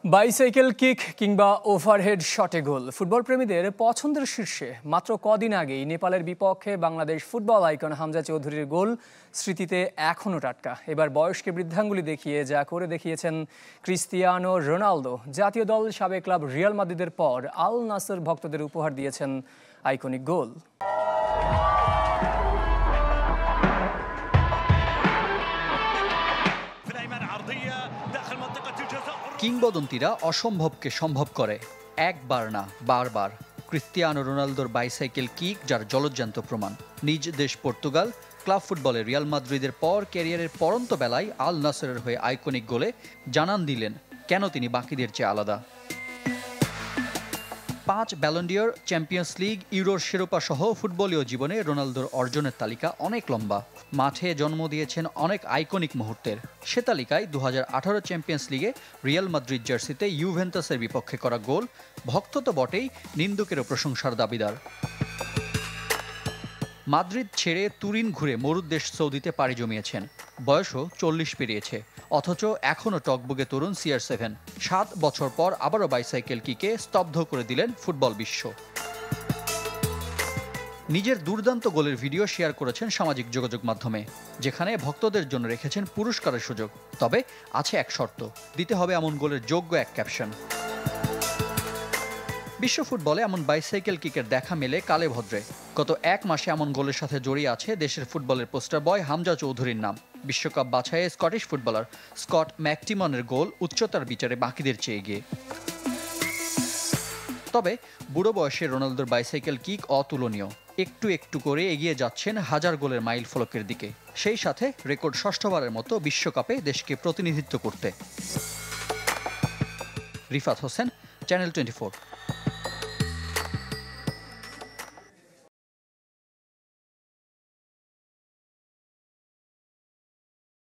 Bicycle kick কিংবা overhead শটে গোল football প্রেমীদের পছন্দের শীর্ষে। মাত্র কদিন আগেই নেপালের বিপক্ষে বাংলাদেশ ফুটবল আইকন হামজা চৌধুরীর গোল স্মৃতিতে এখনও টাটকা। এবার বয়সকে বৃদ্ধাঙ্গুলি দেখিয়ে যা করে দেখিয়েছেন ক্রিস্টিয়ানো রোনালদো। জাতীয় দল, সাবেক ক্লাব রিয়াল মাদ্রিদের পর আল নাসর ভক্তদের উপহার দিয়েছেন আইকনিক গোল। কিংবদন্তিরা অসম্ভবকে সম্ভব করে, একবার না বারবার। ক্রিস্টিয়ানো রোনালদোর বাইসাইকেল কিক যার জলজ্যান্ত প্রমাণ। নিজ দেশ পর্তুগাল, ক্লাব ফুটবলে রিয়াল মাদ্রিদের পর ক্যারিয়ারের পরন্ত বেলায় আল নাসরের হয়ে আইকনিক গোলে জানান দিলেন কেন তিনি বাকিদের চেয়ে আলাদা। 5 ব্যালন ডি'র, চ্যাম্পিয়ন্স লিগ, ইউরোর শিরোপা সহ ফুটবলীয় জীবনে রোনালদোর অর্জনের তালিকা অনেক লম্বা। মাঠে জন্ম দিয়েছেন অনেক আইকনিক মুহূর্তের। সে তালিকায় 2018 চ্যাম্পিয়ন্স লিগে রিয়াল মাদ্রিদ জার্সিতে ইউভেন্টাসের বিপক্ষে করা গোল ভক্ত তো বটেই, নিন্দুকেরও প্রশংসার দাবিদার। মাদ্রিদ ছেড়ে তুরিন ঘুরে মরুদ্দেশ সৌদিতে পাড়ি জমিয়েছেন। বয়সও 40 পেরিয়েছে, অথচ এখনও টকবগে তরুণ CR7। 7 বছর পর আবারও বাইসাইকেল কিকে স্তব্ধ করে দিলেন ফুটবল বিশ্ব। নিজের দুর্দান্ত গোলের ভিডিও শেয়ার করেছেন সামাজিক যোগাযোগ মাধ্যমে, যেখানে ভক্তদের জন্য রেখেছেন পুরস্কারের সুযোগ। তবে আছে এক শর্ত, দিতে হবে এমন গোলের যোগ্য এক ক্যাপশন। বিশ্ব ফুটবলে এমন বাইসাইকেল কিকের দেখা মেলে কালে ভদ্রে। গত 1 মাসে এমন গোলের সাথে জড়িয়ে আছে দেশের ফুটবলের পোস্টার বয় হামজা চৌধুরীর নাম। বিশ্বকাপ বাছাইয়ে স্কটিশ ফুটবলার স্কট ম্যাকটিমনের গোল উচ্চতার বিচারে বাকিদের চেয়ে এগিয়ে। তবে বুড়ো বয়সে রোনালদোর বাইসাইকেল কিক অতুলনীয়। একটু একটু করে এগিয়ে যাচ্ছেন হাজার গোলের মাইল ফলকের দিকে, সেই সাথে রেকর্ড 6ষ্ঠবারের মতো বিশ্বকাপে দেশকে প্রতিনিধিত্ব করতে। রিফাত হোসেন, চ্যানেল 24।